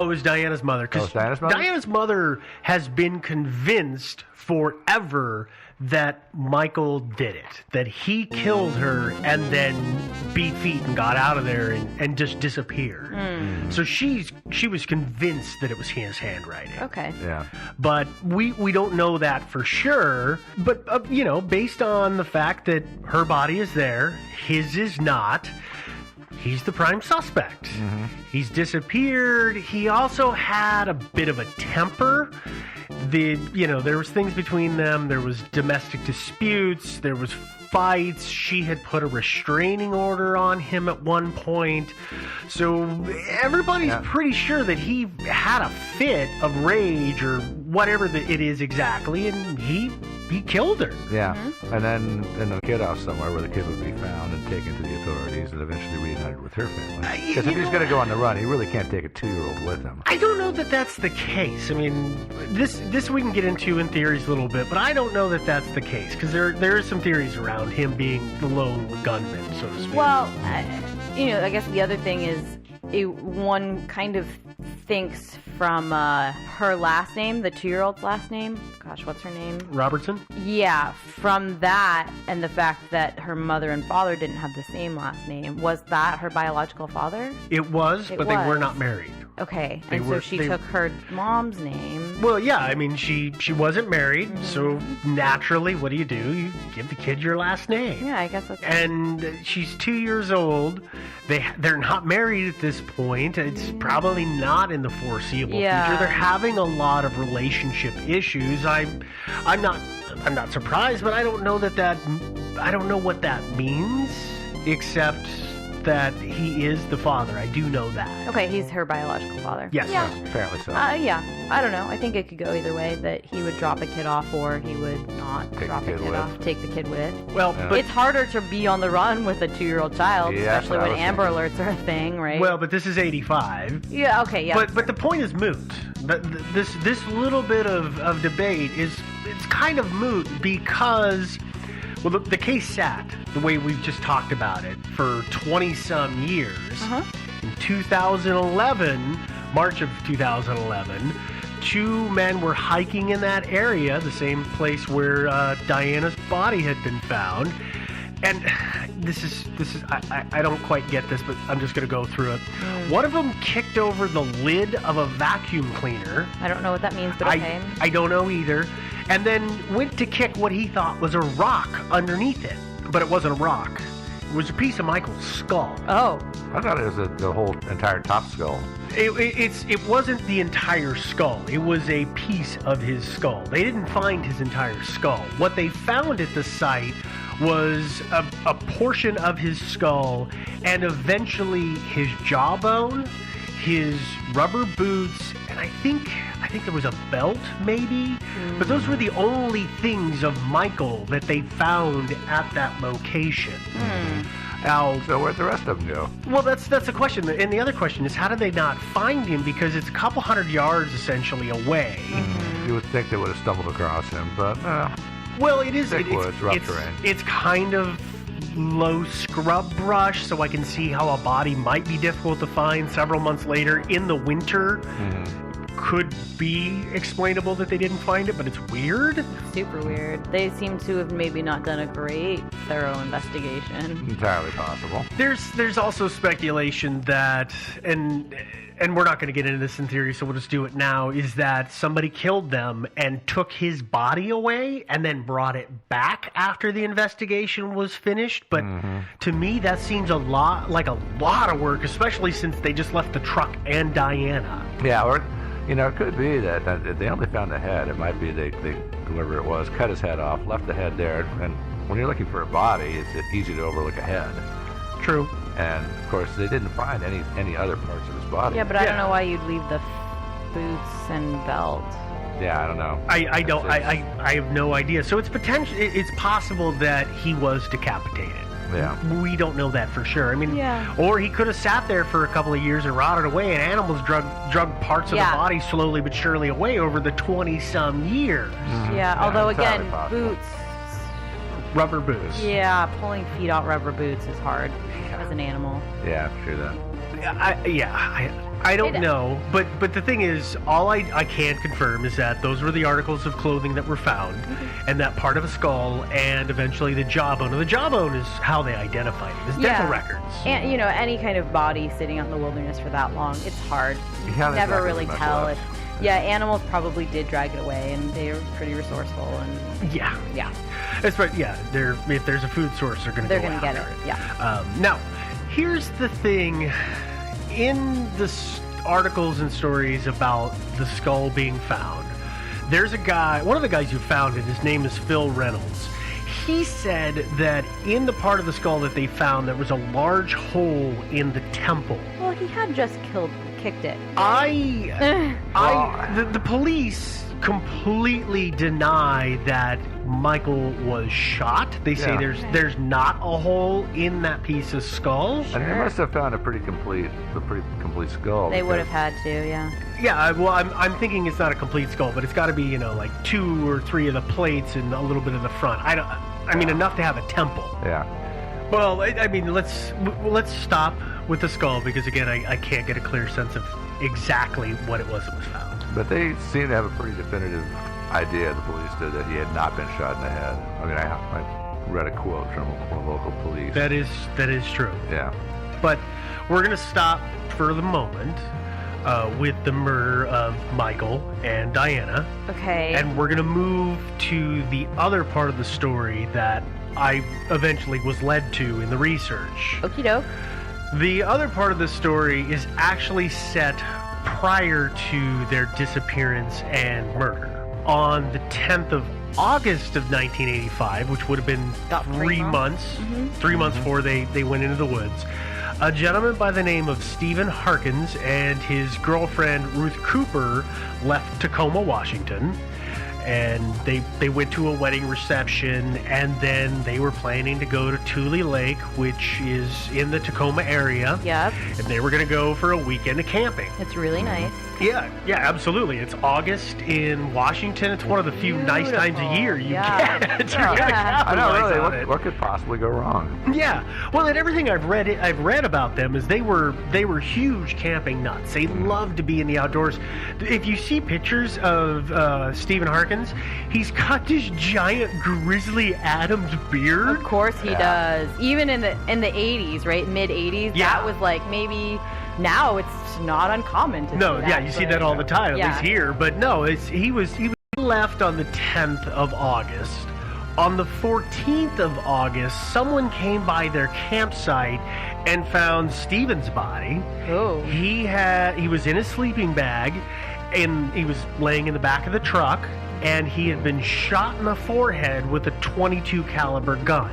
It was Diana's mother. Because Diana's mother has been convinced forever that Michael did it, that he killed her and then beat feet and got out of there and just disappeared. So she was convinced that it was his handwriting. Okay. Yeah. But we don't know that for sure. But, based on the fact that her body is there, his is not, he's the prime suspect. Mm-hmm. He's disappeared. He also had a bit of a temper. There was things between them. There was domestic disputes. There was fights. She had put a restraining order on him at one point. So everybody's pretty sure that he had a fit of rage or whatever it is exactly, and he killed her. Yeah. Mm-hmm. And then in a kid house somewhere where the kid would be found and taken to the authorities and eventually reunited with her family. Because if he's going to go on the run, he really can't take a 2-year-old with him. I don't know that that's the case. I mean, this we can get into in theories a little bit, but I don't know that that's the case because there are some theories around him being the lone gunman, so to speak. Well, I guess the other thing is one kind of thinks from her last name, the 2-year-old's last name. Gosh, what's her name? Robertson? Yeah, from that and the fact that her mother and father didn't have the same last name. Was that her biological father? It was, but they were not married. Okay, so she took her mom's name. Well, yeah, I mean, she wasn't married, so naturally, what do? You give the kid your last name. Yeah, I guess that's And she's 2 years old. They're not married at this point. It's probably not in the foreseeable future. They're having a lot of relationship issues. I'm not surprised, but I don't know I don't know what that means, except that he is the father. I do know that. Okay, he's her biological father. Yes. Yeah. Apparently so. Yeah. I don't know. I think it could go either way, that he would drop a kid off or he would not drop a kid off, take the kid with. Well, but it's harder to be on the run with a 2-year-old child, especially when Amber Alerts are a thing, right? Well, but this is 85. Yeah, okay, yeah. But the point is moot. This little bit of debate it's kind of moot because... Well, the case sat, the way we've just talked about it, for 20-some years. Uh-huh. In 2011, March of 2011, 2 men were hiking in that area, the same place where Diana's body had been found. And this is I don't quite get this, but I'm just going to go through it. One of them kicked over the lid of a vacuum cleaner. I don't know what that means, but okay. I don't know either. And then went to kick what he thought was a rock underneath it. But it wasn't a rock. It was a piece of Michael's skull. Oh. I thought it was the whole entire top skull. It wasn't the entire skull. It was a piece of his skull. They didn't find his entire skull. What they found at the site was a portion of his skull and eventually his jawbone, his rubber boots, and I think there was a belt maybe. But those were the only things of Michael that they found at that location. Now, so where'd the rest of them go? Well, that's a question. And the other question is, how did they not find him? Because it's a couple hundred yards essentially away. You would think they would have stumbled across him, but well, it is. It's rough terrain. It's kind of low scrub brush, so I can see how a body might be difficult to find several months later in the winter. Could be explainable that they didn't find it, but it's weird. Super weird. They seem to have maybe not done a great, thorough investigation. Entirely possible. There's also speculation that, and we're not going to get into this in theory, so we'll just do it now, is that somebody killed them and took his body away and then brought it back after the investigation was finished. But to me, that seems a lot of work, especially since they just left the truck and Diana. Yeah, or... it could be that they only found the head. It might be they whoever it was cut his head off, left the head there, and when you're looking for a body, it's easy to overlook a head. True. And of course, they didn't find any other parts of his body. Yeah, but I don't know why you'd leave the boots and belt. Yeah, I don't know. I have no idea. So it's possible that he was decapitated. Yeah. We don't know that for sure. I mean, or he could have sat there for a couple of years and rotted away, and animals drug parts of the body slowly but surely away over the 20-some years. Yeah, although again, boots. Rubber boots. Yeah, pulling feet out rubber boots is hard as an animal. Yeah, sure that. I don't know, but the thing is, all I can confirm is that those were the articles of clothing that were found, and that part of a skull, and eventually the jawbone. And the jawbone is how they identified it, is dental records. And any kind of body sitting out in the wilderness for that long, it's hard. You Yeah, never there's really not much tell. left. Animals probably did drag it away, and they were pretty resourceful. And Yeah, yeah, that's right. Yeah, if there's a food source, they're going to get it. Yeah. Now, here's the thing. In the articles and stories about the skull being found, there's a guy, one of the guys who found it, his name is Phil Reynolds. He said that in the part of the skull that they found, there was a large hole in the temple. Well, he had just kicked it. The police completely deny that Michael was shot. They say there's not a hole in that piece of skull. And they must have found a pretty complete skull. They would have had to, yeah. Yeah, well, I'm thinking it's not a complete skull, but it's got to be, like 2 or 3 of the plates and a little bit of the front. I mean, enough to have a temple. Yeah. Well, I mean, let's stop with the skull, because again, I can't get a clear sense of exactly what it was that was found. But they seem to have a pretty definitive idea, the police did, that he had not been shot in the head. I mean, I read a quote from local police. That is true. Yeah. But we're going to stop for the moment with the murder of Michael and Diana. Okay. And we're going to move to the other part of the story that I eventually was led to in the research. Okie doke. The other part of the story is actually set prior to their disappearance and murder. On the 10th of August of 1985, which would have been About 3 months, 3 months before they went into the woods, a gentleman by the name of Stephen Harkins and his girlfriend Ruth Cooper left Tacoma, Washington. And they went to a wedding reception, and then they were planning to go to Tule Lake, which is in the Tacoma area. Yep. And they were going to go for a weekend of camping. It's really nice. Yeah, absolutely. It's August in Washington. It's one of the few nice times a year you get to I know, capitalize on really. it. What could possibly go wrong? Yeah. Well, and everything I've read about them is they were huge camping nuts. They loved to be in the outdoors. If you see pictures of Stephen Harkins, he's got this giant Grizzly Adams beard. Of course he does. Even in the 80s, right? Mid 80s, that was like maybe. Now it's not uncommon to see that. You see that all the time, at least here. But no, he was left on the 10th of August. On the 14th of August, someone came by their campsite and found Stephen's body. Oh. He was in a sleeping bag, and he was laying in the back of the truck, and he had been shot in the forehead with a .22 caliber gun.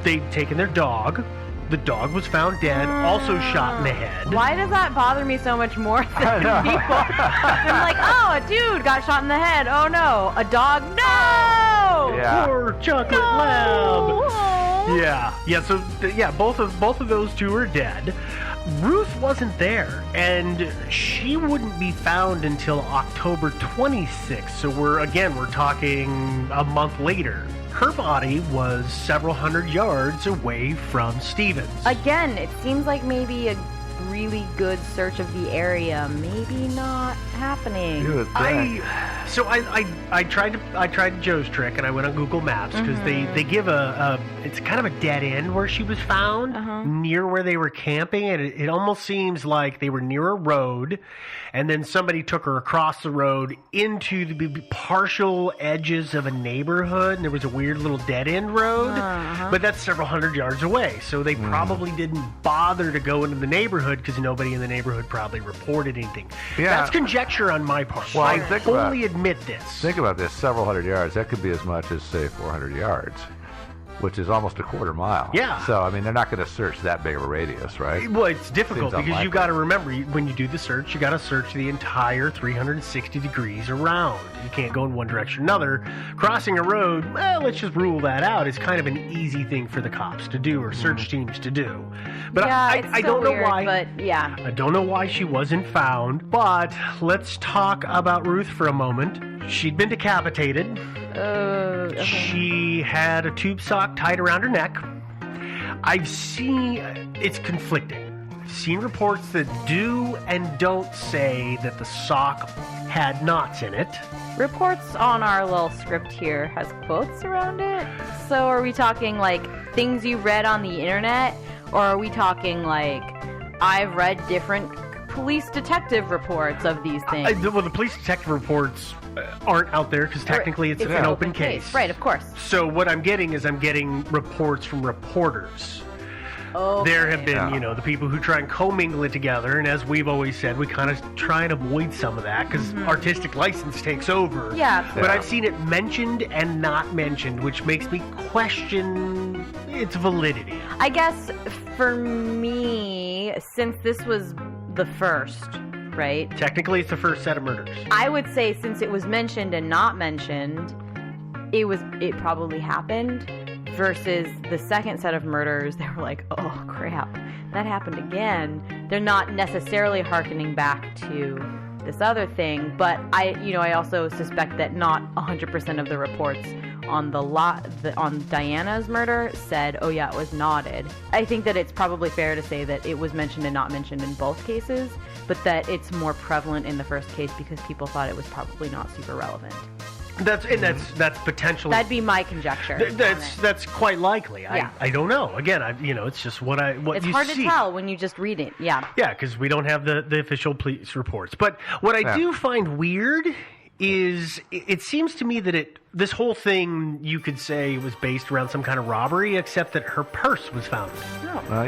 They'd taken their dog. The dog was found dead, also shot in the head. Why does that bother me so much more than people? I'm like, oh, a dude got shot in the head. Oh no, a dog. No. Yeah. Poor chocolate lab. Yeah. So both of those two are dead. Ruth wasn't there, and she wouldn't be found until October 26th. So we're talking a month later. Her body was several hundred yards away from Stephen's. Again, it seems like maybe a really good search of the area, maybe not happening. I tried Joe's trick, and I went on Google Maps because they give it's kind of a dead end where she was found near where they were camping, and it almost seems like they were near a road, and then somebody took her across the road into the partial edges of a neighborhood, and there was a weird little dead end road, but that's several hundred yards away, so they probably didn't bother to go into the neighborhood because nobody in the neighborhood probably reported anything. Yeah. That's conjecture on my part. Well, I fully admit this. Think about this, several hundred yards. That could be as much as, say, 400 yards, which is almost a quarter mile. Yeah. So, I mean, they're not going to search that big of a radius, right? Well, it's difficult Seems because unlikely. you got to remember, when you do the search, you got to search the entire 360 degrees around. You can't go in one direction or another. Crossing a road, well, let's just rule that out. It's kind of an easy thing for the cops to do or search teams to do. But I don't know why. But yeah. I don't know why she wasn't found, but let's talk about Ruth for a moment. She'd been decapitated. Okay. She had a tube sock tied around her neck. I've seen it's conflicting. seen reports that do and don't say that the sock had knots in it. Reports on our little script here has quotes around it. So are we talking like things you read on the internet? Or are we talking like I've read different police detective reports of these things? Well, the police detective reports aren't out there because technically it's an open case. Right, of course. So what I'm getting is I'm getting reports from reporters. Okay. There have been, the people who try and commingle it together, and as we've always said, we kind of try and avoid some of that because artistic license takes over. Yeah. But I've seen it mentioned and not mentioned, which makes me question its validity. I guess for me, since this was the first, right? Technically, it's the first set of murders. I would say since it was mentioned and not mentioned, it probably happened. Versus the second set of murders, they were like, oh crap, that happened again. They're not necessarily hearkening back to this other thing, but I also suspect that not 100% of the reports on on Diana's murder said, oh yeah, it was knotted. I think that it's probably fair to say that it was mentioned and not mentioned in both cases, but that it's more prevalent in the first case because people thought it was probably not super relevant. That's potentially. That'd be my conjecture. That's quite likely. Yeah. I don't know. Again, it's just what you see. It's hard to tell when you just read it. Yeah. Yeah, because we don't have the official police reports. But what I do find weird is it seems to me that this whole thing, you could say, was based around some kind of robbery, except that her purse was found.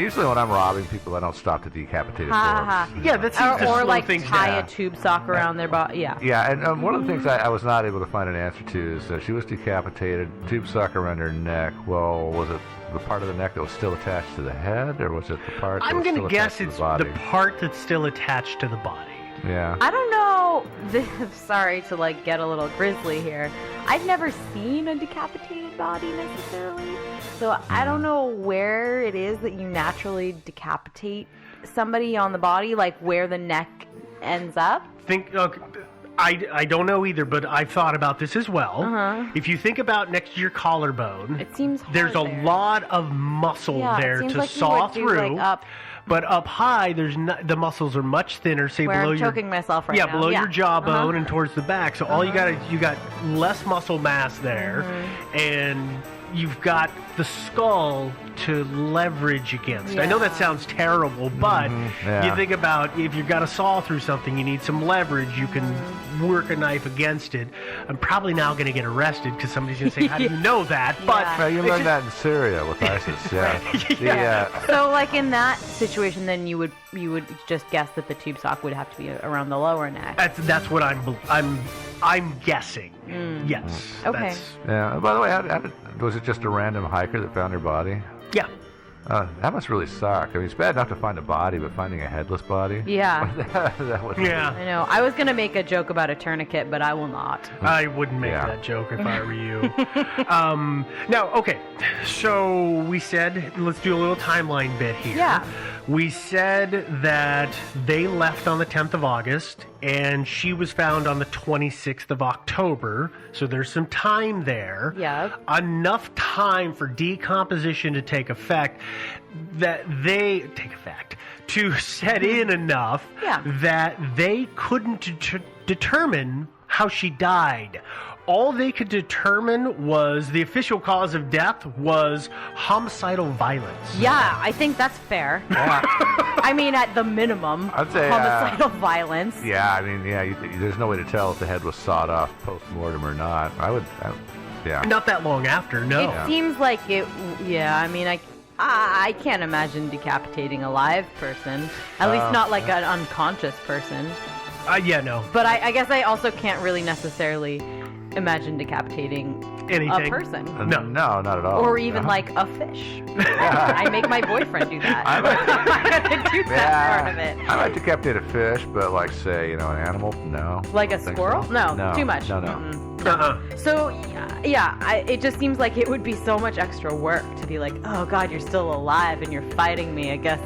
Usually when I'm robbing people, I don't stop to decapitate corpse. Yeah, that seems to slow or like things tie down. a tube sock around their body. Yeah. Yeah, and one of the things I was not able to find an answer to is she was decapitated, tube sock around her neck. Well, was it the part of the neck that was still attached to the head, or was it the part that I'm was going still to guess attached to it's the body? the part that's still attached to the body. Yeah. I don't know. Sorry to get a little grisly here. I've never seen a decapitated body necessarily, so I don't know where it is that you naturally decapitate somebody on the body, like where the neck ends up. I don't know either, but I've thought about this as well. Uh-huh. If you think about next to your collarbone, It seems hard there's a there. lot of muscle Yeah, it there seems to like you saw would do, through. up But up high, the muscles are much thinner. Say where below I'm choking myself right now. below your jawbone Uh-huh. and towards the back. So all you got less muscle mass there, Mm-hmm. and you've got the skull to leverage against. I know that Yeah. sounds terrible, but yeah. you think about if you've got to saw through something, you need some leverage. You can work a knife against it. I'm probably now going to get arrested because somebody's going to say, "How do you know that?" But Yeah. Well, you it's learned just- that in Syria with ISIS, yeah. Yeah. So, in that situation, then you would just guess that the tube sock would have to be around the lower neck. That's what I'm guessing. Yes. Okay. That's- Yeah. By the way, was it just a random hiker that found her body? yeah. That must really suck. I mean, it's bad enough to find a body, but finding a headless body? Yeah. that was Yeah. I know. I was going to make a joke about a tourniquet, but I will not. I wouldn't make Yeah. that joke if I were you. Now, okay. So we said, let's do a little timeline bit here. Yeah. We said that they left on the 10th of August, and she was found on the 26th of October. So there's some time there. Yeah. Enough time for decomposition to take effect to set in enough Yeah. that they couldn't determine how she died. All they could determine was the official cause of death was homicidal violence. Yeah, I think that's fair. I mean, at the minimum, I'd say, homicidal violence. Yeah, I mean, there's no way to tell if the head was sawed off post-mortem or not. Yeah. Not that long after, no. It seems like it. Yeah, I mean, I can't imagine decapitating a live person. At least not like an unconscious person. Yeah, no. But I guess I also can't really necessarily imagine decapitating Anything. a person. No. No, not at all. Or even No. like a fish. I make my boyfriend do that. I'm gonna do that Yeah. part of it. I might decapitate a fish, but say, an animal, no. Like a I don't think squirrel? so. No, too much. No. Mm-mm. Uh-uh. So, it just seems like it would be so much extra work to be like, oh God, you're still alive and you're fighting me, I guess,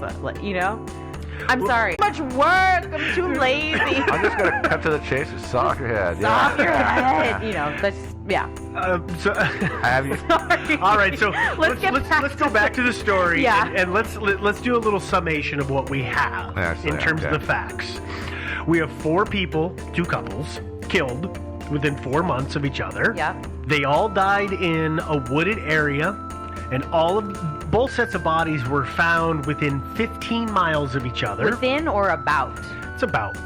I'm sorry. Too much work, I'm too lazy. I'm just going to cut to the chase and saw off your head. Off your Yeah. head. That Yeah. So, Have you? Sorry. all right, so Let's go back to the story, Yeah. and let's do a little summation of what we have Actually, in terms okay. of the facts. We have 4 people, 2 couples, killed within 4 months of each other. Yep. They all died in a wooded area, and both sets of bodies were found within 15 miles of each other. Within or about? It's about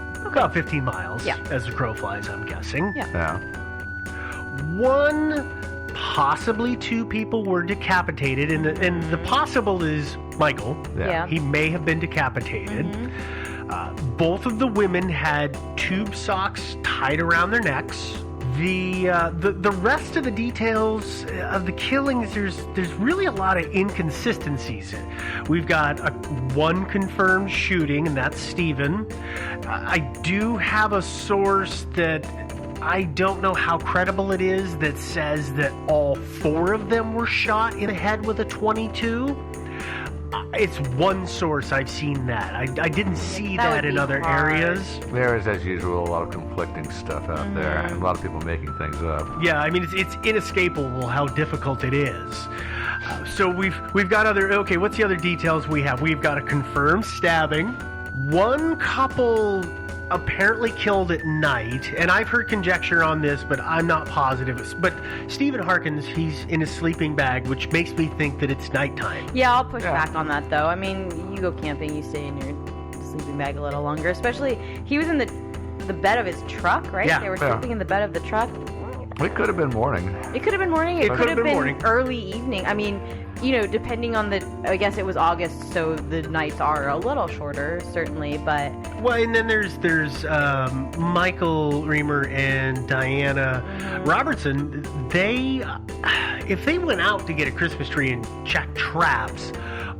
15 miles, Yeah. as the crow flies, I'm guessing. Yeah. Yeah. 1, possibly 2 people were decapitated, and the possible is Michael. Yeah. He may have been decapitated. Both of the women had tube socks tied around their necks. The rest of the details of the killings, there's really a lot of inconsistencies. We've got one confirmed shooting, and that's Stephen. I do have a source that I don't know how credible it is that says that all 4 of them were shot in the head with a .22. It's one source I've seen that. I didn't see That that would in be other hard. areas. There is, as usual, a lot of conflicting stuff out there, and a lot of people making things up. Yeah, I mean it's inescapable how difficult it is. So we've got other. Okay, what's the other details we have? We've got a confirmed stabbing. One couple apparently killed at night, and I've heard conjecture on this, but I'm not positive. But Stephen Harkins, he's in his sleeping bag, which makes me think that it's nighttime. Yeah, I'll push Yeah. back on that though. I mean, you go camping, you stay in your sleeping bag a little longer. Especially, he was in the bed of his truck, right? Yeah. They were Yeah. sleeping in the bed of the truck. It could have been morning. It could have been morning. It It could have been morning. early evening. I mean, depending on I guess it was August, so the nights are a little shorter, certainly. But Well, and then there's Michael Reamer and Diana Robertson. If they went out to get a Christmas tree and check traps,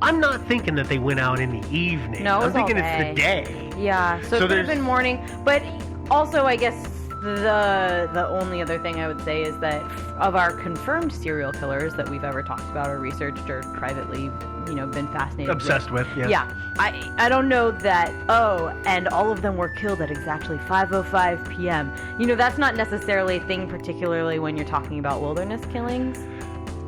I'm not thinking that they went out in the evening. No, it I'm was all thinking it's the day. yeah, so So it could have there's- been morning. But also, I guess the only other thing I would say is that of our confirmed serial killers that we've ever talked about or researched or privately, been fascinated Obsessed with, yeah. Yeah, I don't know that, and all of them were killed at exactly 5:05 p.m. That's not necessarily a thing, particularly when you're talking about wilderness killings.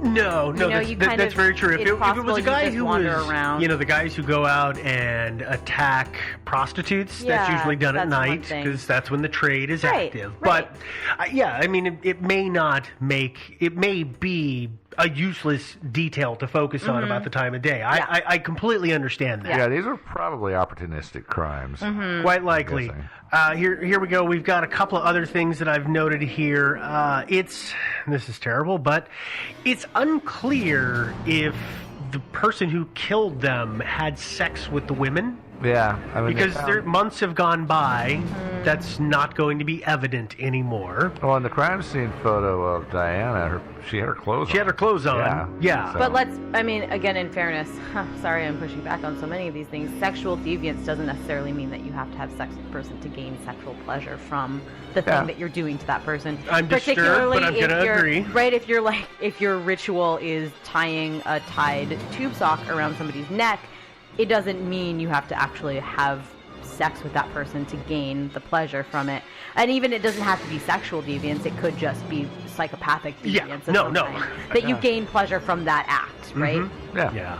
No, that's very true. If it's it was possible a you guy just who wander was, around. the guys who go out and attack prostitutes, that's Yeah, usually done at that's one night thing. because that's when the trade is Right, active. right. But I mean, it may be a useless detail to focus on about the time of day. Yeah. I completely understand that. Yeah, these are probably opportunistic crimes. Quite likely. Guessing. Here we go. We've got a couple of other things that I've noted here. This is terrible, but it's unclear if the person who killed them had sex with the women. Yeah, I mean, Because months have gone by, that's not going to be evident anymore. Well, in the crime scene photo of Diana, she had her clothes on. She had her clothes on. Yeah. So- But again, in fairness, sorry I'm pushing back on so many of these things. Sexual deviance doesn't necessarily mean that you have to have sex with the person to gain sexual pleasure from the Yeah. thing that you're doing to that person. I'm disturbed, but I'm if gonna you're- agree. Right, if your ritual is tying a tied tube sock around somebody's neck, it doesn't mean you have to actually have sex with that person to gain the pleasure from it. And even it doesn't have to be sexual deviance. It could just be psychopathic Yeah, deviance. no. That you gain pleasure from that act, right? Yeah. Yeah.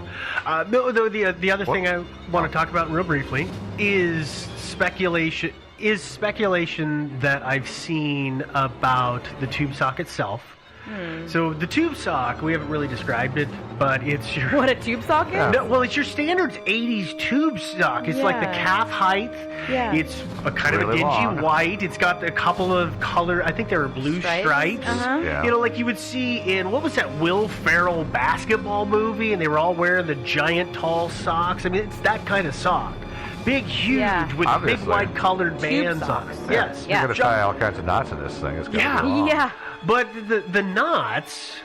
The other thing I want to talk about real briefly is speculation. Is speculation that I've seen about the tube sock itself. So the tube sock, we haven't really described it, but it's your What a tube sock is? No, well, it's your standard 80s tube sock. It's like the Yeah. calf height. Yeah. It's a kind of a Really dingy long. white. It's got a couple of color, I think they were blue stripes. Uh-huh. Yeah. Like you would see in, what was that Will Ferrell basketball movie? And they were all wearing the giant tall socks. I mean, it's that kind of sock. Big, huge, Yeah. with Obviously. big white colored Tube bands on socks. it. Yes. Yeah. You're going to tie all kinds of knots in this thing. It's gonna Yeah. be long. Yeah. But the knots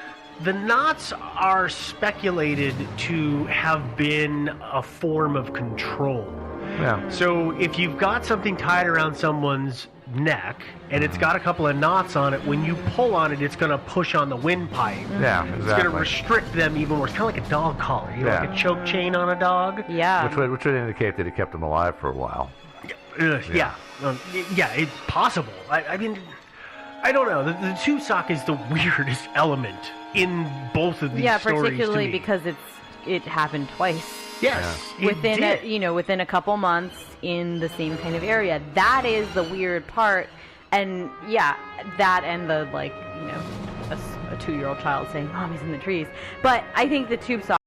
are speculated to have been a form of control. Yeah. So if you've got something tied around someone's neck and it's got a couple of knots on it, when you pull on it, it's going to push on the windpipe. Yeah, It's exactly. going to restrict them even more. It's kind of like a dog collar, like Yeah. a choke chain on a dog. Yeah. Which would indicate that he kept them alive for a while. Yeah, it's possible. I mean, I don't know. The tube sock is the weirdest element in both of these stories. Yeah, particularly to me. because it happened twice. Yes, it Within did. within a couple months in the same kind of area. That is the weird part. And yeah, that and the a 2-year-old child saying, "Mommy's in the trees." But I think the tube sock